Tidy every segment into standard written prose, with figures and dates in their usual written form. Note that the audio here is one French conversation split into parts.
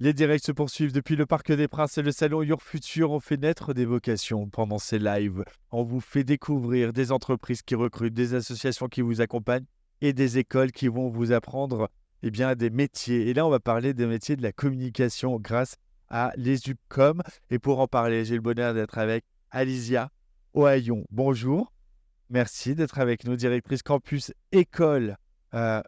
Les directs se poursuivent depuis le Parc des Princes et le salon Your Future. On fait naître des vocations pendant ces lives. On vous fait découvrir des entreprises qui recrutent, des associations qui vous accompagnent et des écoles qui vont vous apprendre des métiers. Et là, on va parler des métiers de la communication grâce à les UPCOM. Et pour en parler, j'ai le bonheur d'être avec Alizia Ohayon. Bonjour, merci d'être avec nous, directrice campus école. Euh,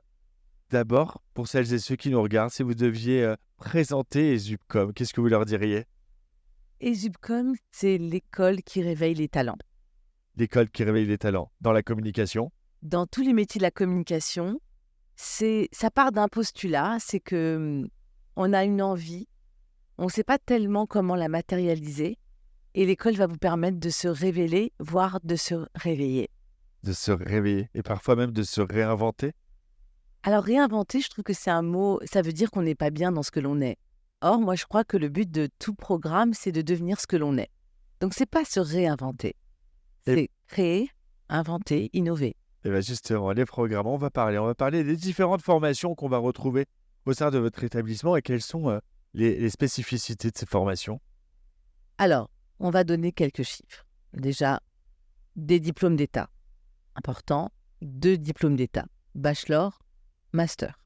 D'abord, pour celles et ceux qui nous regardent, si vous deviez présenter les UPCOM, qu'est-ce que vous leur diriez? ESUBCOM, c'est l'école qui réveille les talents. L'école qui réveille les talents dans la communication. Dans tous les métiers de la communication, ça part d'un postulat, c'est que on a une envie, on ne sait pas tellement comment la matérialiser, et l'école va vous permettre de se révéler, voire de se réveiller. De se réveiller et parfois même de se réinventer. Alors réinventer, je trouve que c'est un mot, ça veut dire qu'on n'est pas bien dans ce que l'on est. Or, moi, je crois que le but de tout programme, c'est de devenir ce que l'on est. Donc, c'est pas se réinventer, Et, c'est créer, inventer, innover. et bien justement, les programmes, on va parler des différentes formations qu'on va retrouver au sein de votre établissement et quelles sont les spécificités de ces formations. Alors, on va donner quelques chiffres. Déjà, des diplômes d'État. Important, 2 diplômes d'État. Bachelor, master.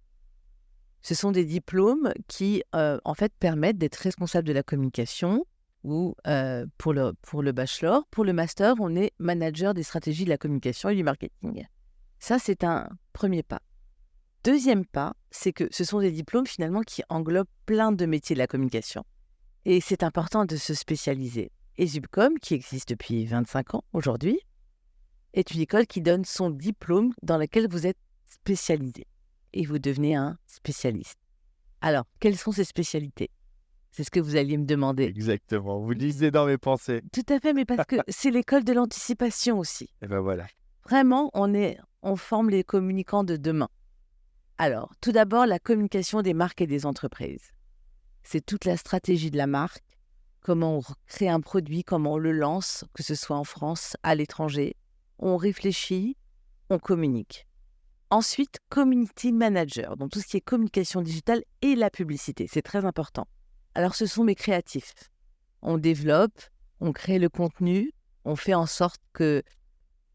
Ce sont des diplômes qui, en fait, permettent d'être responsable de la communication ou pour le bachelor. Pour le master, on est manager des stratégies de la communication et du marketing. Ça, c'est un premier pas. Deuxième pas, c'est que ce sont des diplômes finalement qui englobent plein de métiers de la communication. Et c'est important de se spécialiser. ESUBCOM, qui existe depuis 25 ans aujourd'hui, est une école qui donne son diplôme dans lequel vous êtes spécialisé. Et vous devenez un spécialiste. Alors, quelles sont ces spécialités? C'est ce que vous alliez me demander. Exactement, vous lisez dans mes pensées. Tout à fait, mais parce que c'est l'école de l'anticipation aussi. Et ben voilà. Vraiment, on forme les communicants de demain. Alors, tout d'abord, la communication des marques et des entreprises. C'est toute la stratégie de la marque, comment on crée un produit, comment on le lance, que ce soit en France, à l'étranger. On réfléchit, on communique. Ensuite, community manager, donc tout ce qui est communication digitale et la publicité, c'est très important. Alors, ce sont mes créatifs. On développe, on crée le contenu, on fait en sorte que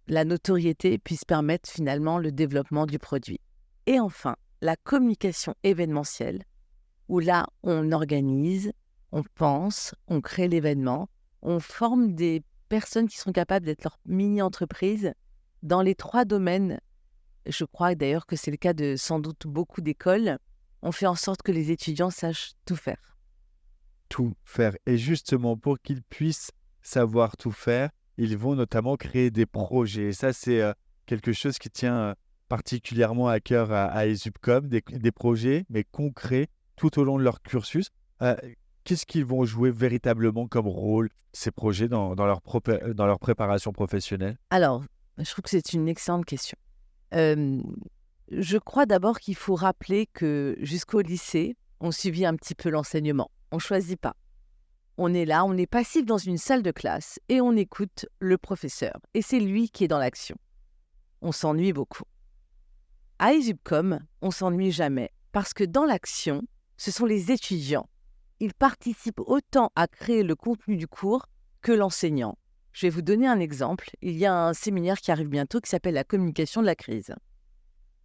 la notoriété puisse permettre finalement le développement du produit. Et enfin, la communication événementielle, où là, on organise, on pense, on crée l'événement, on forme des personnes qui sont capables d'être leur mini-entreprise dans les 3 domaines. Je crois d'ailleurs que c'est le cas de sans doute beaucoup d'écoles. On fait en sorte que les étudiants sachent tout faire. Tout faire. Et justement, pour qu'ils puissent savoir tout faire, ils vont notamment créer des projets. Et ça, c'est quelque chose qui tient particulièrement à cœur à ESUBCOM, des projets, mais concrets, tout au long de leur cursus. Qu'est-ce qu'ils vont jouer véritablement comme rôle, ces projets, dans leur préparation professionnelle? Alors, je trouve que c'est une excellente question. Je crois d'abord qu'il faut rappeler que jusqu'au lycée, on subit un petit peu l'enseignement. On ne choisit pas. On est là, on est passif dans une salle de classe et on écoute le professeur. Et c'est lui qui est dans l'action. On s'ennuie beaucoup. À ESUBCOM, on ne s'ennuie jamais parce que dans l'action, ce sont les étudiants. Ils participent autant à créer le contenu du cours que l'enseignant. Je vais vous donner un exemple. Il y a un séminaire qui arrive bientôt qui s'appelle la communication de la crise.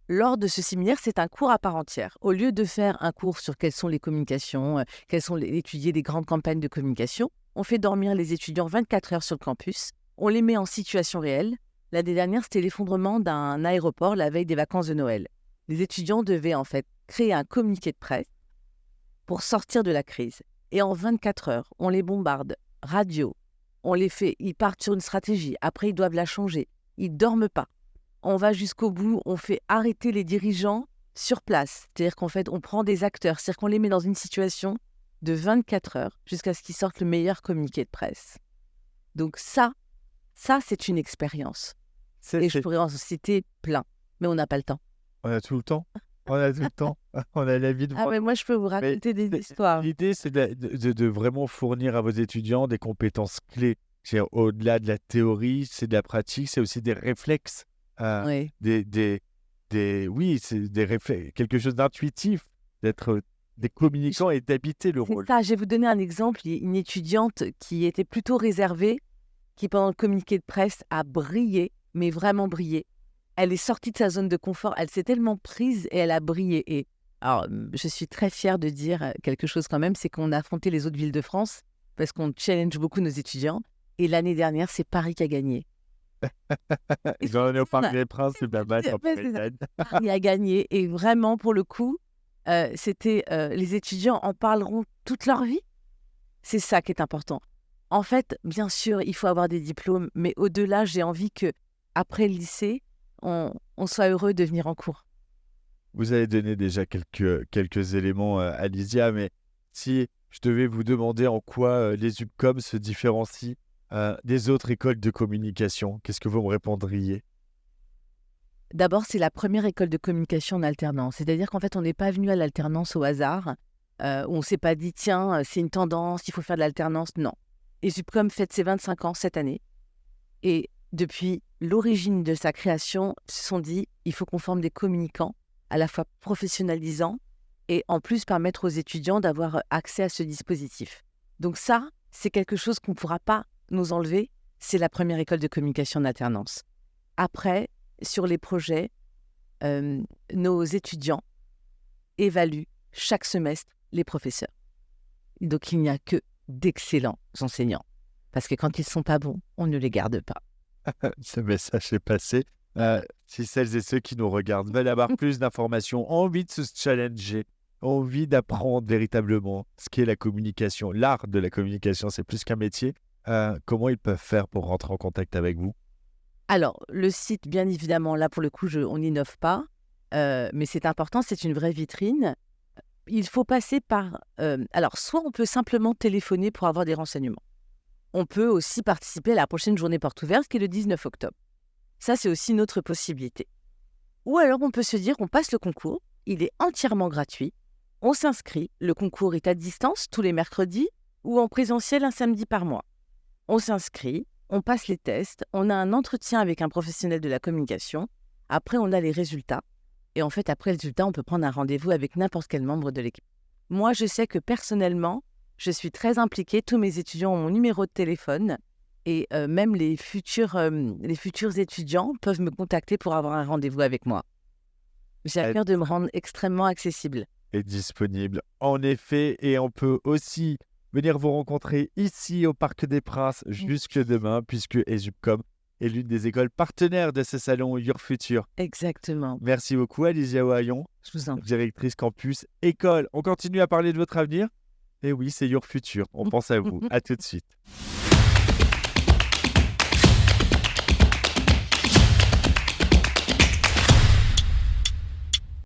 Lors de ce séminaire, c'est un cours à part entière. Au lieu de faire un cours sur quelles sont les communications, étudier des grandes campagnes de communication, on fait dormir les étudiants 24 heures sur le campus. On les met en situation réelle. L'année dernière, c'était l'effondrement d'un aéroport la veille des vacances de Noël. Les étudiants devaient en fait créer un communiqué de presse pour sortir de la crise. Et en 24 heures, on les bombarde. Radio, on les fait, ils partent sur une stratégie. Après, ils doivent la changer. Ils ne dorment pas. On va jusqu'au bout, on fait arrêter les dirigeants sur place. C'est-à-dire qu'en fait, on prend des acteurs, c'est-à-dire qu'on les met dans une situation de 24 heures jusqu'à ce qu'ils sortent le meilleur communiqué de presse. Donc ça c'est une expérience. Et je pourrais en citer plein, mais on n'a pas le temps. On a tout le temps. On a tout le temps. On a la vie de Ah mais moi, je peux vous raconter des histoires. L'idée, c'est de vraiment fournir à vos étudiants des compétences clés. Au-delà de la théorie, c'est de la pratique, c'est aussi des réflexes. Oui. Oui, c'est des réflexes, quelque chose d'intuitif, d'être des communicants et d'habiter le C'est rôle. ça, je vais vous donner un exemple. Il y a une étudiante qui était plutôt réservée, qui pendant le communiqué de presse a brillé, mais vraiment brillé. Elle est sortie de sa zone de confort, elle s'est tellement prise et elle a brillé. Et alors, je suis très fière de dire quelque chose quand même, c'est qu'on a affronté les autres villes de France parce qu'on challenge beaucoup nos étudiants. Et l'année dernière, c'est Paris qui a gagné. Et J'en ai au Parc franchement, des Princes, c'est pas mal en ouais, c'est ça. Bretagne. Paris a gagné. Et vraiment, pour le coup, les étudiants en parleront toute leur vie. C'est ça qui est important. En fait, bien sûr, il faut avoir des diplômes, mais au-delà, j'ai envie que après le lycée, on soit heureux de venir en cours. Vous avez donné déjà quelques éléments, Alicia, mais si je devais vous demander en quoi les UPCOM se différencient des autres écoles de communication, qu'est-ce que vous me répondriez? D'abord, c'est la première école de communication en alternance. C'est-à-dire qu'en fait, on n'est pas venu à l'alternance au hasard, où on ne s'est pas dit, tiens, c'est une tendance, il faut faire de l'alternance. Non. Et Zupcom fête ses 25 ans cette année. Et depuis l'origine de sa création, ils se sont dit, il faut qu'on forme des communicants à la fois professionnalisants et en plus permettre aux étudiants d'avoir accès à ce dispositif. Donc ça, c'est quelque chose qu'on ne pourra pas nous enlever. C'est la première école de communication en alternance. Après, sur les projets, nos étudiants évaluent chaque semestre les professeurs. Donc il n'y a que d'excellents enseignants. Parce que quand ils ne sont pas bons, on ne les garde pas. Ce message est passé. Si celles et ceux qui nous regardent veulent avoir plus d'informations, ont envie de se challenger, ont envie d'apprendre véritablement ce qu'est la communication, l'art de la communication, c'est plus qu'un métier, comment ils peuvent faire pour rentrer en contact avec vous? Alors, le site, bien évidemment, là, pour le coup, on n'innove pas. Mais c'est important, c'est une vraie vitrine. Il faut passer par... alors, soit on peut simplement téléphoner pour avoir des renseignements. On peut aussi participer à la prochaine journée porte ouverte, qui est le 19 octobre. Ça, c'est aussi une autre possibilité. Ou alors, on peut se dire, on passe le concours, il est entièrement gratuit, on s'inscrit, le concours est à distance tous les mercredis ou en présentiel un samedi par mois. On s'inscrit, on passe les tests, on a un entretien avec un professionnel de la communication, après on a les résultats, et en fait, après les résultats, on peut prendre un rendez-vous avec n'importe quel membre de l'équipe. Moi, je sais que personnellement, je suis très impliquée, tous mes étudiants ont mon numéro de téléphone, et même les futurs étudiants peuvent me contacter pour avoir un rendez-vous avec moi. J'ai à Elle cœur de me rendre extrêmement accessible. est disponible. En effet, et on peut aussi venir vous rencontrer ici au Parc des Princes jusque demain, puisque ESUPCOM est l'une des écoles partenaires de ce salon Your Future. Exactement. Merci beaucoup, Alicia Ohayon, Je vous en prie. directrice campus école. On continue à parler de votre avenir? Et oui, c'est Your Future. On pense à vous. À tout de suite.